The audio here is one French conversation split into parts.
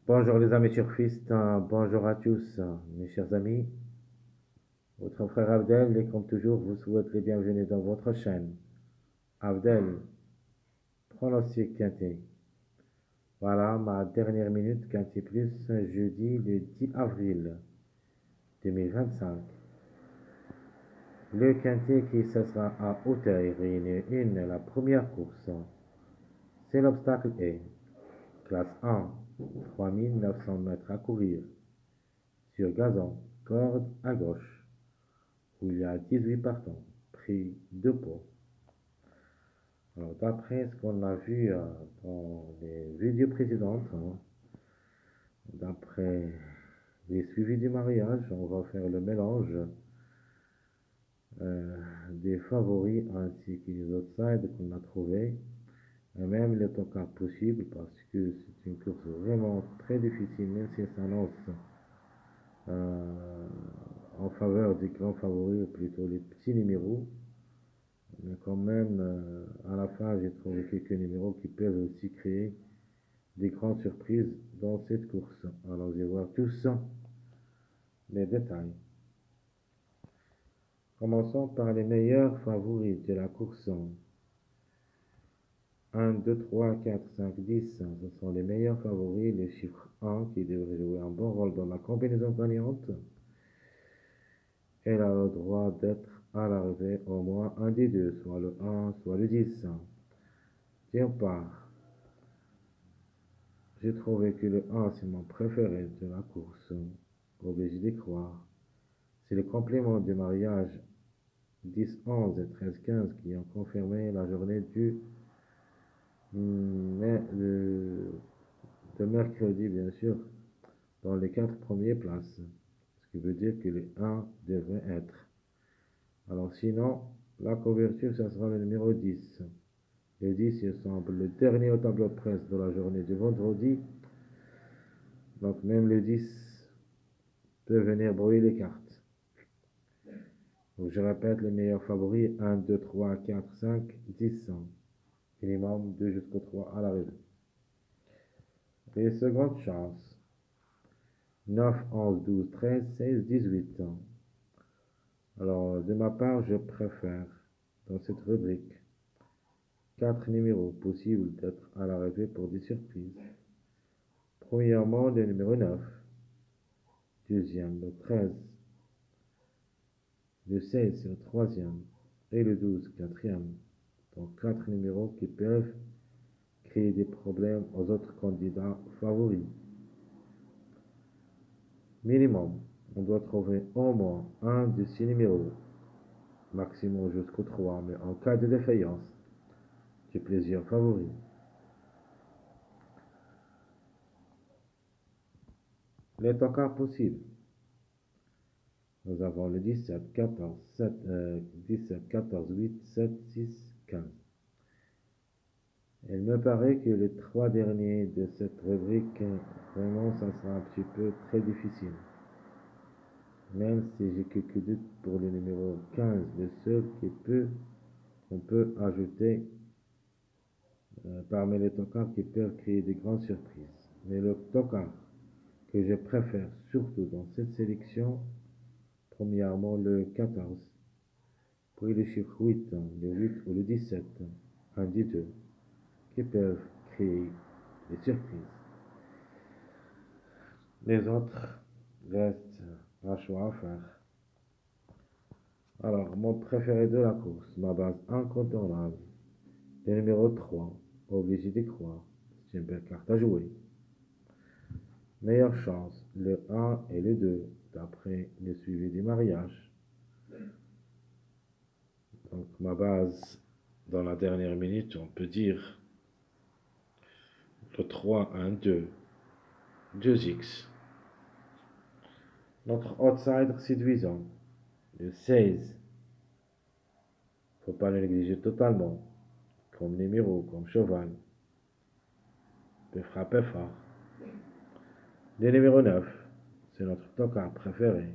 Bonjour les amis surfistes, bonjour à tous, mes chers amis. Votre frère Abdel, et comme toujours, vous souhaite les bienvenus dans votre chaîne. Abdel, pronostic quintet. Voilà ma dernière minute quintet plus, jeudi le 10 avril 2025. Le quintet qui cessera à Auteuil réunit une, la première course. C'est l'obstacle E, classe 1, 3900 mètres à courir, sur gazon, corde à gauche, où il y a 18 partants, prix 2 pots. Alors, d'après ce qu'on a vu dans les vidéos précédentes, d'après les suivis du mariage, on va faire le mélange des favoris ainsi que les outsides qu'on a trouvés, et même les tocards possibles, parce que c'est une course vraiment très difficile, même si ça s'annonce euh, en faveur des grands favoris, ou plutôt les petits numéros. Mais quand même, à la fin, j'ai trouvé quelques numéros qui peuvent aussi créer des grandes surprises dans cette course. Alors, je vais voir tous les détails. Commençons par les meilleurs favoris de la course. 1, 2, 3, 4, 5, 10. Ce sont les meilleurs favoris. Le chiffre 1 qui devrait jouer un bon rôle dans la combinaison gagnante. Elle a le droit d'être à l'arrivée au moins un des deux, soit le 1, soit le 10. Tiens part. J'ai trouvé que le 1 c'est mon préféré de la course. Obligé d'y croire. C'est le complément du mariage 10, 11 et 13, 15 qui ont confirmé la journée de mercredi, bien sûr, dans les 4 premières places. Ce qui veut dire que le 1 devrait être. Alors sinon, la couverture, ça sera le numéro 10. Le 10, il semble le dernier au tableau de presse de la journée du vendredi. Donc même le 10 peut venir brouiller les cartes. Donc je répète, les meilleurs favoris, 1, 2, 3, 4, 5, 10. Minimum 2 jusqu'au 3 à l'arrivée. Les secondes chances. 9, 11, 12, 13, 16, 18. Alors, de ma part, je préfère, dans cette rubrique, 4 numéros possibles d'être à l'arrivée pour des surprises. Premièrement, le numéro 9. Deuxième, le 13. Le 16, c'est le troisième. Et le 12, quatrième. Donc, 4 numéros qui peuvent créer des problèmes aux autres candidats favoris. Minimum, on doit trouver au moins un de ces numéros, maximum jusqu'au 3, mais en cas de défaillance, j'ai plusieurs favoris. Les tocards possibles. Nous avons le 17, 14, 7, 17, 14, 8, 7, 6, 15. Il me paraît que les 3 derniers de cette rubrique, vraiment, ça sera un petit peu très difficile. Même si j'ai quelques doutes pour le numéro 15, le seul qu'on peut ajouter parmi les tocards qui peuvent créer des grandes surprises. Mais le tocard que je préfère surtout dans cette sélection, premièrement le 14, puis le chiffre 8, le 8 ou le 17, un des deux, qui peuvent créer des surprises. Les autres restent un choix à faire. Alors, mon préféré de la course, ma base incontournable, le numéro 3, obligé d'y croire. C'est une belle carte à jouer. Meilleure chance, le 1 et le 2, d'après le suivi du mariage. Donc, ma base, dans la dernière minute, on peut dire le 3, 1, 2, 2x. Notre outsider séduisant, le 16. Faut pas le négliger totalement, comme numéro, comme cheval. Peut frapper fort. Le numéro 9, c'est notre tocard préféré.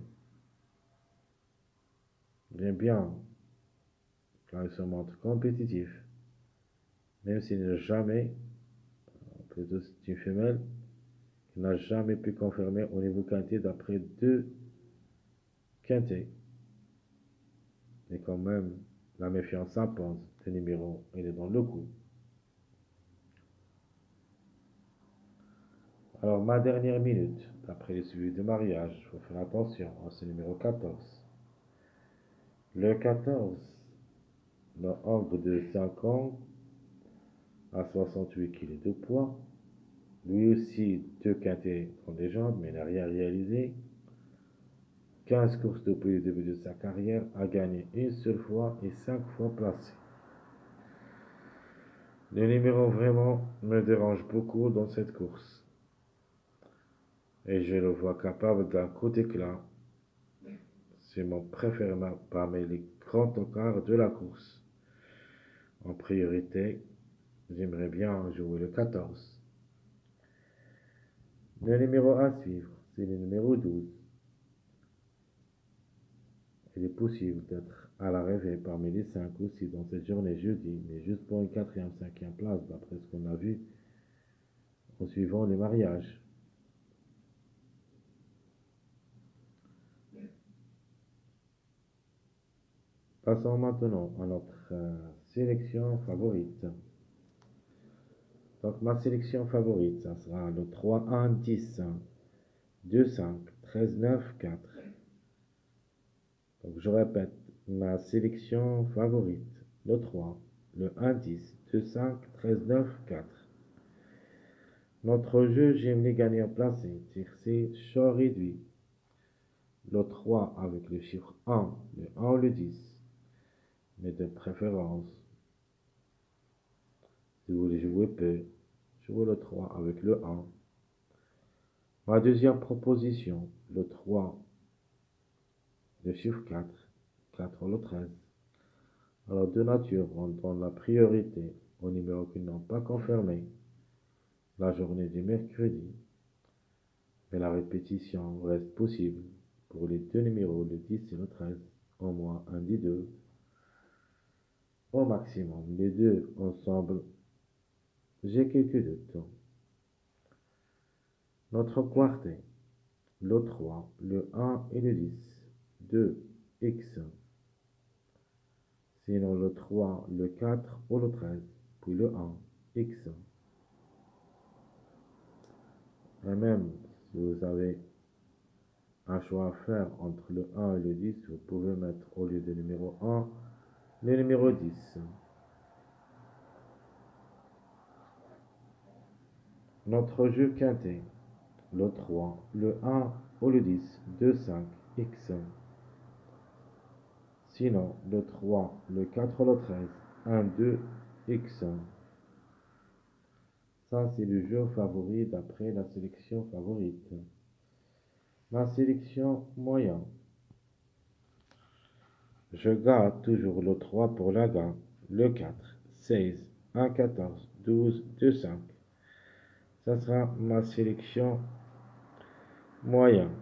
J'aime bien quand il se montre compétitif, même s'il n'est jamais, plutôt c'est une femelle, n'a jamais pu confirmer au niveau quinté d'après 2 quintés. Et quand même, la méfiance s'impose. Ce numéro, il est dans le coup. Alors, ma dernière minute, d'après les suivis de mariage, il faut faire attention à ce numéro 14. Le 14, le ogre de 5 ans, à 68 kg de poids. Lui aussi, 2 quintés dans les jambes, mais n'a rien réalisé. 15 courses depuis le début de sa carrière, a gagné une seule fois et 5 fois placé. Le numéro vraiment me dérange beaucoup dans cette course. Et je le vois capable d'un coup d'éclat. C'est mon préféré parmi les grands tocards de la course. En priorité, j'aimerais bien jouer le 14. Le numéro à suivre, c'est le numéro 12. Il est possible d'être à l'arrivée parmi les 5 aussi dans cette journée jeudi, mais juste pour une 4e, 5e place, d'après ce qu'on a vu en suivant les mariages. Passons maintenant à notre sélection favorite. Donc ma sélection favorite, ça sera le 3, 1, 10, 2, 5, 13, 9, 4. Donc je répète, ma sélection favorite, le 3, le 1, 10, 2, 5, 13, 9, 4. Notre jeu, j'aime les gagnants placés, tiercé, choix réduit. Le 3 avec le chiffre 1, le 1 ou le 10. Mais de préférence, si vous voulez jouer peu, jouez le 3 avec le 1. Ma deuxième proposition, le 3, le chiffre 4, 4 ou le 13. Alors de nature, on donne la priorité aux numéros qui n'ont pas confirmé la journée du mercredi, mais la répétition reste possible pour les deux numéros, le 10 et le 13, au moins un des deux. Au maximum, les deux ensemble, j'ai quelques doutes. Notre quartet, le 3, le 1 et le 10, 2, X. Sinon le 3, le 4 ou le 13, puis le 1, X. Et même si vous avez un choix à faire entre le 1 et le 10, vous pouvez mettre au lieu du numéro 1, le numéro 10. Notre jeu quintet, le 3, le 1 ou le 10, 2, 5, X. Sinon, le 3, le 4 ou le 13, 1, 2, X. Ça, c'est le jeu favori d'après la sélection favorite. Ma sélection moyenne. Je garde toujours le 3 pour la gagne, le 4, 16, 1, 14, 12, 2, 5. Ça sera ma sélection moyenne.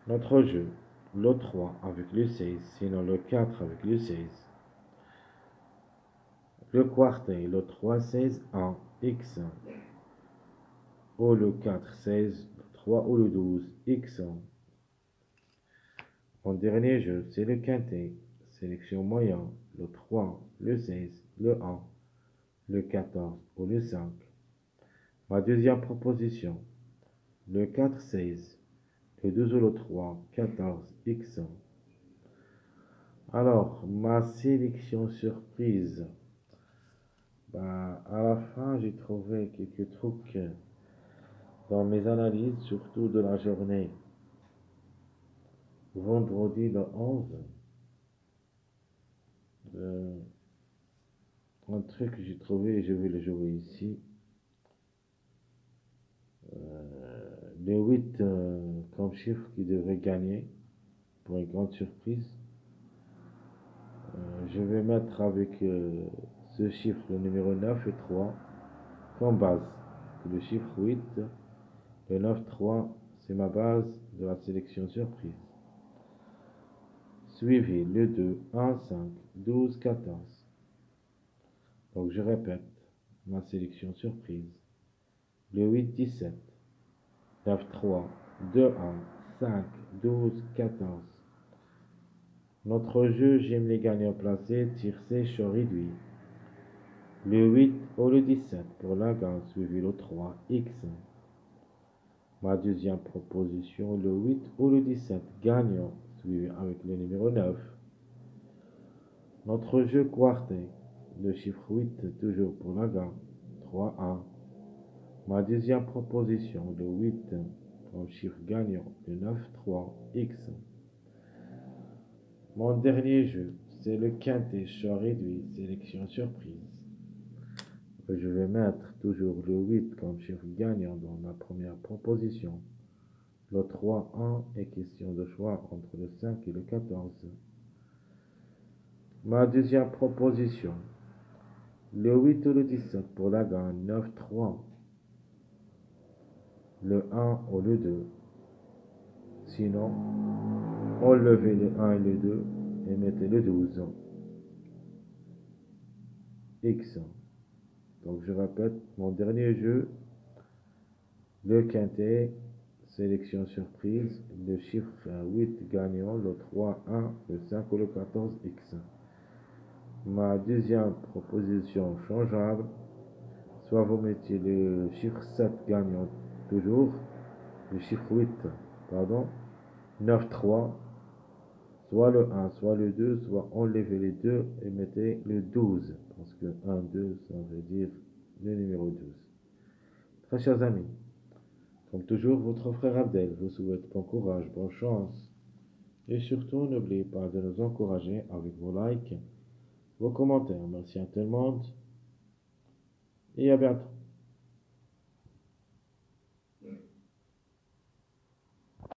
Notre jeu, le 3 avec le 16, sinon le 4 avec le 16. Le quartet, le 3, 16, 1, X. Ou le 4, 16, le 3 ou le 12, X. Mon dernier jeu, c'est le quintet. Sélection moyenne, le 3, le 16, le 1, le 14 ou le 5. Ma deuxième proposition, le 4, 16, le 2 ou le 3, 14, X. Alors, ma sélection surprise, à la fin, j'ai trouvé quelques trucs dans mes analyses, surtout de la journée. Vendredi le 11, un truc que j'ai trouvé et je vais le jouer ici. Le 8 comme chiffre qui devrait gagner pour une grande surprise. Je vais mettre avec ce chiffre le numéro 9 et 3 comme base. Le chiffre 8, le 9, 3, c'est ma base de la sélection surprise. Suivi le 2, 1, 5, 12, 14. Donc je répète ma sélection surprise. Le 8, 17. 9, 3, 2, 1, 5, 12, 14. Notre jeu, j'aime les gagnants placés, tire-C, choix réduit. Le 8 ou le 17 pour la gagne, suivi le 3, X. Ma deuxième proposition, le 8 ou le 17 gagnant, suivi avec le numéro 9. Notre jeu quartet, le chiffre 8 toujours pour la gagne, 3, 1. Ma deuxième proposition, le 8 comme chiffre gagnant, le 9, 3, X. Mon dernier jeu, c'est le quintet choix réduit, sélection surprise. Je vais mettre toujours le 8 comme chiffre gagnant dans ma première proposition. Le 3, 1 est question de choix entre le 5 et le 14. Ma deuxième proposition, le 8 ou le 17 pour la gagne, 9, 3. Le 1 ou le 2. Sinon, enlevez le 1 et le 2 et mettez le 12. X. Donc je répète, mon dernier jeu, le quintet, sélection surprise, le chiffre 8 gagnant, le 3, 1, le 5 ou le 14, X. Ma deuxième proposition changeable, soit vous mettez le chiffre 7 gagnant toujours, le chiffre 8, pardon, 9, 3, soit le 1, soit le 2, soit enlevez les 2 et mettez le 12, parce que 1, 2, ça veut dire le numéro 12. Très chers amis, comme toujours, votre frère Abdel vous souhaite bon courage, bonne chance, et surtout n'oubliez pas de nous encourager avec vos likes, vos commentaires. Merci à tout le monde, et à bientôt.